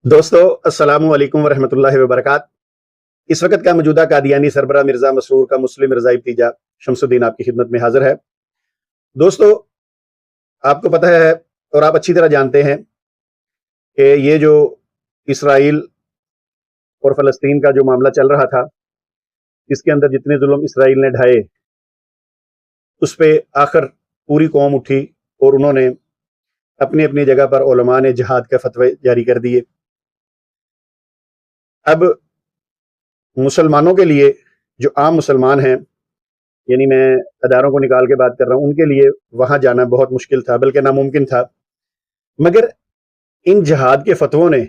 دوستو السلام علیکم ورحمۃ اللہ وبرکاتہ۔ اس وقت کا موجودہ قادیانی سربراہ مرزا مسرور کا مسلم مرزا ابتیجا شمس الدین آپ کی خدمت میں حاضر ہے۔ دوستو، آپ کو پتہ ہے اور آپ اچھی طرح جانتے ہیں کہ یہ جو اسرائیل اور فلسطین کا جو معاملہ چل رہا تھا، اس کے اندر جتنے ظلم اسرائیل نے ڈھائے، اس پہ آخر پوری قوم اٹھی اور انہوں نے اپنی اپنی جگہ پر علماء نے جہاد کے فتوے جاری کر دیے۔ اب مسلمانوں کے لیے، جو عام مسلمان ہیں، یعنی میں اداروں کو نکال کے بات کر رہا ہوں، ان کے لیے وہاں جانا بہت مشکل تھا، بلکہ ناممکن تھا۔ مگر ان جہاد کے فتووں نے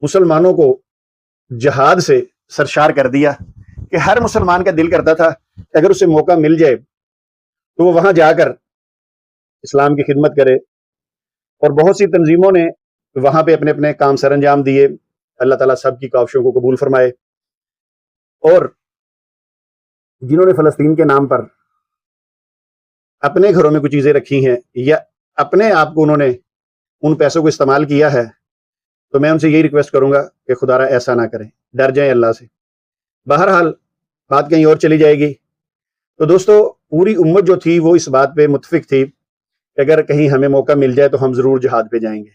مسلمانوں کو جہاد سے سرشار کر دیا کہ ہر مسلمان کا دل کرتا تھا کہ اگر اسے موقع مل جائے تو وہ وہاں جا کر اسلام کی خدمت کرے، اور بہت سی تنظیموں نے وہاں پہ اپنے اپنے کام سر انجام دیے۔ اللہ تعالیٰ سب کی کاوشوں کو قبول فرمائے۔ اور جنہوں نے فلسطین کے نام پر اپنے گھروں میں کچھ چیزیں رکھی ہیں یا اپنے آپ کو انہوں نے ان پیسوں کو استعمال کیا ہے، تو میں ان سے یہی ریکویسٹ کروں گا کہ خدا را ایسا نہ کریں، ڈر جائیں اللہ سے۔ بہرحال بات کہیں اور چلی جائے گی۔ تو دوستو، پوری امت جو تھی وہ اس بات پہ متفق تھی کہ اگر کہیں ہمیں موقع مل جائے تو ہم ضرور جہاد پہ جائیں گے،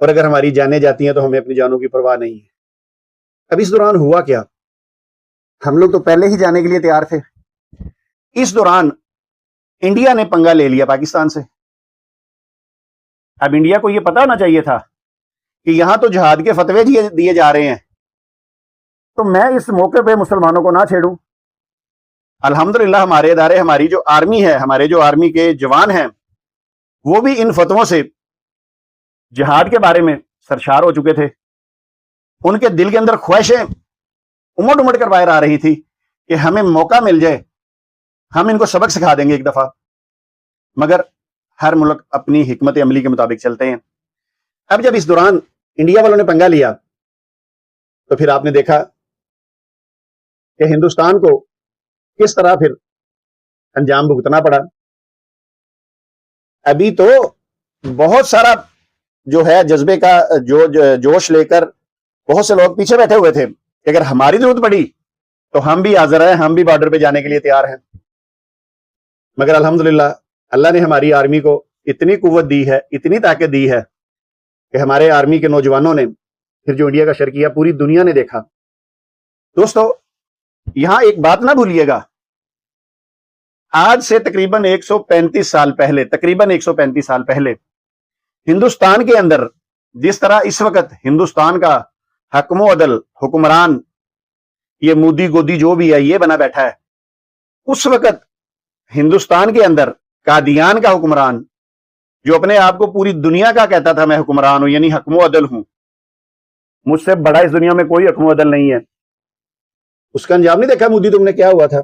اور اگر ہماری جانیں جاتی ہیں تو ہمیں اپنی جانوں کی پرواہ نہیں ہے۔ اب اس دوران ہوا کیا؟ ہم لوگ تو پہلے ہی جانے کے لیے تیار تھے۔ اس دوران انڈیا نے پنگا لے لیا پاکستان سے۔ اب انڈیا کو یہ پتا ہونا چاہیے تھا کہ یہاں تو جہاد کے فتوے دیے جا رہے ہیں، تو میں اس موقع پہ مسلمانوں کو نہ چھیڑوں۔ الحمدللہ ہمارے ادارے، ہماری جو آرمی ہے، ہمارے جو آرمی کے جوان ہیں، وہ بھی ان فتووں سے جہاد کے بارے میں سرشار ہو چکے تھے۔ ان کے دل کے اندر خواہشیں امٹ امٹ کر باہر آ رہی تھی کہ ہمیں موقع مل جائے، ہم ان کو سبق سکھا دیں گے ایک دفعہ۔ مگر ہر ملک اپنی حکمت عملی کے مطابق چلتے ہیں۔ اب جب اس دوران انڈیا والوں نے پنگا لیا تو پھر آپ نے دیکھا کہ ہندوستان کو کس طرح پھر انجام بھگتنا پڑا۔ ابھی تو بہت سارا جو ہے جذبے کا جوش لے کر بہت سے لوگ پیچھے بیٹھے ہوئے تھے کہ اگر ہماری ضرورت پڑی تو ہم بھی حاضر ہیں، ہم بھی بارڈر پہ جانے کے لیے تیار ہیں۔ مگر الحمدللہ اللہ نے ہماری آرمی کو اتنی قوت دی ہے، اتنی طاقت دی ہے کہ ہمارے آرمی کے نوجوانوں نے پھر جو انڈیا کا شر کیا پوری دنیا نے دیکھا۔ دوستو، یہاں ایک بات نہ بھولیے گا، آج سے تقریباً 135 سال پہلے ہندوستان کے اندر جس طرح اس وقت ہندوستان کا حکم و عدل، حکمران، یہ مودی گودی جو بھی ہے، یہ بنا بیٹھا ہے، اس وقت ہندوستان کے اندر قادیان کا حکمران، جو اپنے آپ کو پوری دنیا کا کہتا تھا میں حکمران ہوں، یعنی حکم و عدل ہوں، مجھ سے بڑا اس دنیا میں کوئی حکم و عدل نہیں ہے، اس کا انجام نہیں دیکھا مودی تم نے کیا ہوا تھا؟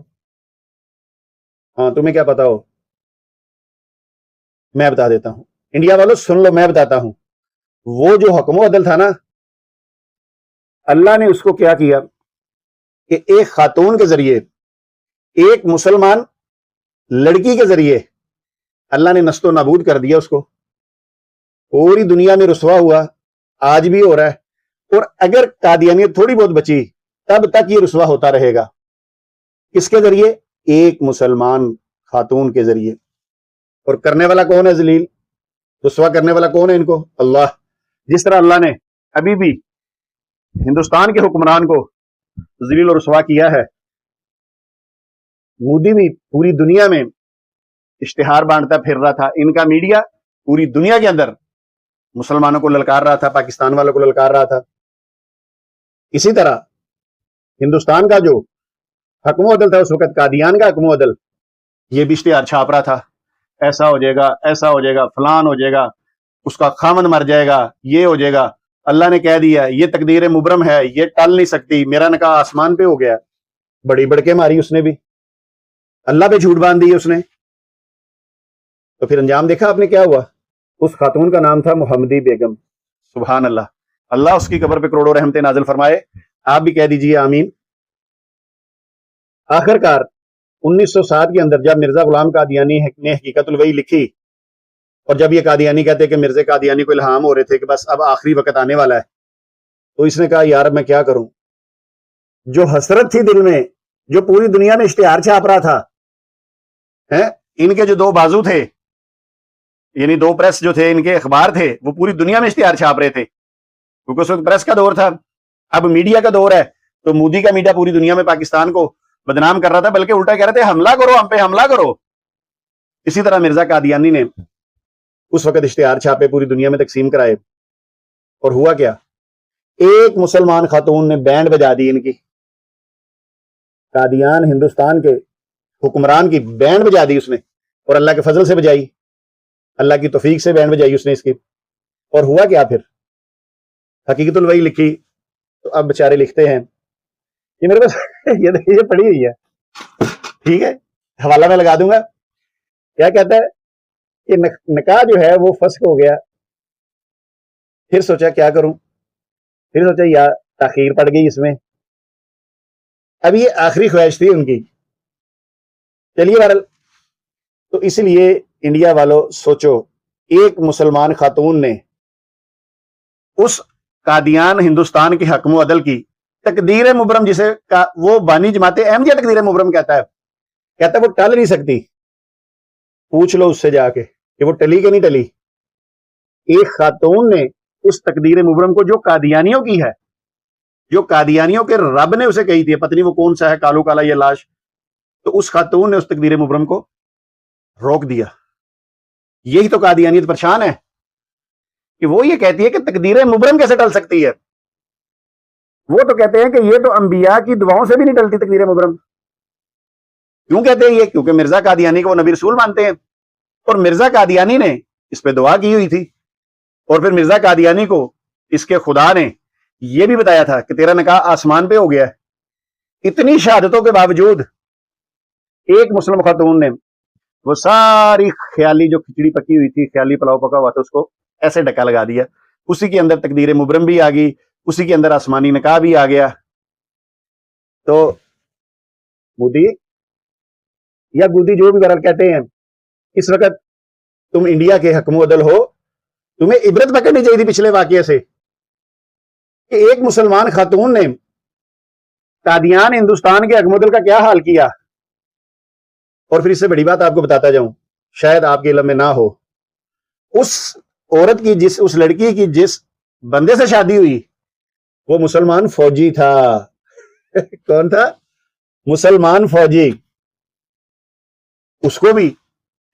ہاں، تمہیں کیا پتا ہو؟ میں بتا دیتا ہوں۔ انڈیا والوں سن لو، میں بتاتا ہوں۔ وہ جو حکم و عدل تھا نا، اللہ نے اس کو کیا کیا کہ ایک خاتون کے ذریعے، ایک مسلمان لڑکی کے ذریعے اللہ نے نست و نابود کر دیا اس کو۔ پوری دنیا میں رسوا ہوا، آج بھی ہو رہا ہے، اور اگر قادیانیت تھوڑی بہت بچی تب تک یہ رسوا ہوتا رہے گا۔ کس کے ذریعے؟ ایک مسلمان خاتون کے ذریعے۔ اور کرنے والا کون ہے ذلیل؟ رسوا کرنے والا کون ہے ان کو؟ اللہ۔ جس طرح اللہ نے ابھی بھی ہندوستان کے حکمران کو ذلیل اور رسوا کیا ہے، مودی بھی پوری دنیا میں اشتہار بانٹتا پھر رہا تھا۔ ان کا میڈیا پوری دنیا کے اندر مسلمانوں کو للکار رہا تھا، پاکستان والوں کو للکار رہا تھا۔ اسی طرح ہندوستان کا جو حکم و عدل تھا اس وقت، قادیان کا حکم و عدل، یہ بھی اشتہار چھاپ رہا تھا، ایسا ہو جائے گا، ایسا ہو جائے گا، فلان ہو جائے گا، اس کا خامن مر جائے گا، یہ ہو جائے گا، اللہ نے کہہ دیا یہ تقدیر مبرم ہے، یہ ٹل نہیں سکتی، میرا نکاح آسمان پہ ہو گیا۔ بڑی بڑکے ماری اس نے بھی، اللہ پہ جھوٹ باندھ دی اس نے۔ تو پھر انجام دیکھا آپ نے کیا ہوا؟ اس خاتون کا نام تھا محمدی بیگم۔ سبحان اللہ، اللہ اس کی قبر پہ کروڑوں رحمتیں نازل فرمائے۔ آپ بھی کہہ دیجئے آمین۔ آخر کار 1907 کے اندر جب مرزا غلام قادیانی نے حقیقت الوحی لکھی، اور جب یہ قادیانی کہتے کہ مرزا قادیانی کو الہام ہو رہے تھے کہ بس اب آخری وقت آنے والا ہے تو اس نے کہا یار میں کیا کروں، جو حسرت تھی دل میں، جو پوری دنیا میں اشتہار چھاپ رہا تھا، ان کے جو دو بازو تھے، یعنی دو پریس جو تھے، ان کے اخبار تھے، وہ پوری دنیا میں اشتہار چھاپ رہے تھے، کیونکہ اس وقت پریس کا دور تھا، اب میڈیا کا دور ہے، تو مودی کا میڈیا پوری دنیا میں پاکستان کو بدنام کر رہا تھا، بلکہ الٹا کہہ رہے تھے حملہ کرو، ہم پہ حملہ کرو۔ اسی طرح مرزا قادیانی نے اس وقت اشتہار چھاپے، پوری دنیا میں تقسیم کرائے، اور ہوا کیا، ایک مسلمان خاتون نے بینڈ بجا دی ان کی، قادیان ہندوستان کے حکمران کی بینڈ بجا دی اس نے، اور اللہ کے فضل سے بجائی، اللہ کی توفیق سے بینڈ بجائی اس نے اس کی۔ اور ہوا کیا پھر، حقیقت الوحی لکھی، تو اب بیچارے لکھتے ہیں، یہ میرے پاس یہ پڑھی ہوئی ہے، ٹھیک ہے، حوالہ میں لگا دوں گا، کیا کہتا ہے کہ نکاح جو ہے وہ فسخ ہو گیا، پھر سوچا کیا کروں، پھر سوچا یا تاخیر پڑ گئی اس میں، اب یہ آخری خواہش تھی ان کی، چلیے بہرحال، تو اس لیے انڈیا والوں سوچو، ایک مسلمان خاتون نے اس قادیان ہندوستان کے حکم و عدل کی تقدیر مبرم، جسے وہ بانی جماعت احمدیہ تقدیر مبرم کہتا ہے وہ ٹل نہیں سکتی، پوچھ لو اس سے جا کے کہ وہ ٹلی کہ نہیں ٹلی۔ ایک خاتون نے اس تقدیر مبرم کو، جو قادیانیوں کی ہے، جو قادیانیوں کے رب نے اسے کہی تھی، پتہ نہیں وہ کون سا ہے کالو کالا یہ لاش، تو اس خاتون نے اس تقدیر مبرم کو روک دیا۔ یہی تو قادیانیت پریشان ہے کہ وہ یہ کہتی ہے کہ تقدیر مبرم کیسے ٹل سکتی ہے، وہ تو کہتے ہیں کہ یہ تو انبیاء کی دعاؤں سے بھی نہیں ٹلتی تقدیر مبرم۔ کیوں کہتے ہیں یہ؟ کیونکہ مرزا قادیانی کو وہ نبی رسول مانتے ہیں، اور مرزا قادیانی نے اس پہ دعا کی ہوئی تھی، اور پھر مرزا قادیانی کو اس کے خدا نے یہ بھی بتایا تھا کہ تیرا نکاح آسمان پہ ہو گیا ہے۔ اتنی شہادتوں کے باوجود ایک مسلم خاتون نے وہ ساری خیالی جو کھچڑی پکی ہوئی تھی، خیالی پلاؤ پکا ہوا تھا، اس کو ایسے ڈکا لگا دیا، اسی کے اندر تقدیر مبرم بھی آ گئی، اسی کے اندر آسمانی نکاح بھی آ گیا۔ تو مودی یا گودی جو بھی بہرحال کہتے ہیں، اس وقت تم انڈیا کے حکم و عدل ہو، تمہیں عبرت پکڑنی چاہیے تھی پچھلے واقعے سے کہ ایک مسلمان خاتون نے قادیان ہندوستان کے حکم و عدل کا کیا حال کیا۔ اور پھر اس سے بڑی بات آپ کو بتاتا جاؤں، شاید آپ کے علم میں نہ ہو، اس عورت کی، اس لڑکی کی جس بندے سے شادی ہوئی، وہ مسلمان فوجی تھا۔ کون تھا؟ مسلمان فوجی۔ اس کو بھی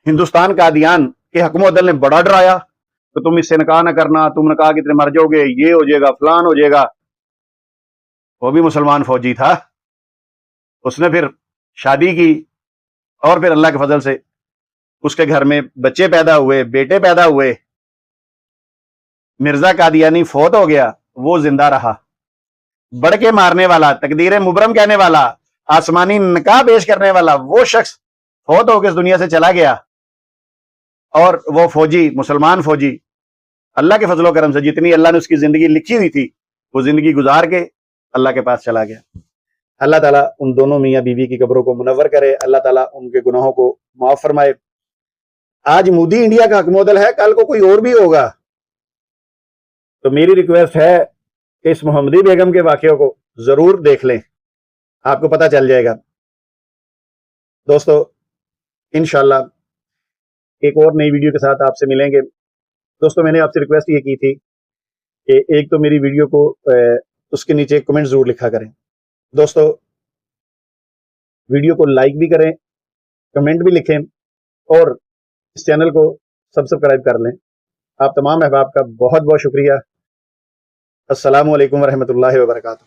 ہندوستان قادیان کے حکم و عدل نے بڑا ڈرایا کہ تم اس سے نکاح نہ کرنا، تم نکاح کی طرح مر جاؤ گے، یہ ہو جائے گا، فلان ہو جائے گا۔ وہ بھی مسلمان فوجی تھا، اس نے پھر شادی کی، اور پھر اللہ کے فضل سے اس کے گھر میں بچے پیدا ہوئے، بیٹے پیدا ہوئے۔ مرزا قادیانی فوت ہو گیا، وہ زندہ رہا، بڑھ کے مارنے والا، تقدیر مبرم کہنے والا، آسمانی نکاح پیش کرنے والا وہ شخص فوت ہو کے اس دنیا سے چلا گیا، اور وہ فوجی، مسلمان فوجی، اللہ کے فضل و کرم سے جتنی اللہ نے اس کی زندگی لکھی ہوئی تھی وہ زندگی گزار کے اللہ کے پاس چلا گیا۔ اللہ تعالیٰ ان دونوں میاں بیوی کی قبروں کو منور کرے، اللہ تعالیٰ ان کے گناہوں کو معاف فرمائے۔ آج مودی انڈیا کا حکم و عدل ہے، کل کو کوئی اور بھی ہوگا، تو میری ریکویسٹ ہے کہ اس محمدی بیگم کے واقعوں کو ضرور دیکھ لیں، آپ کو پتہ چل جائے گا۔ دوستو انشاءاللہ ایک اور نئی ویڈیو کے ساتھ آپ سے ملیں گے۔ دوستو میں نے آپ سے ریکویسٹ یہ کی تھی کہ ایک تو میری ویڈیو کو اس کے نیچے کمنٹ ضرور لکھا کریں۔ دوستو ویڈیو کو لائک بھی کریں، کمنٹ بھی لکھیں، اور اس چینل کو سبسکرائب کر لیں۔ آپ تمام احباب کا بہت بہت شکریہ۔ السلام علیکم ورحمۃ اللہ وبرکاتہ۔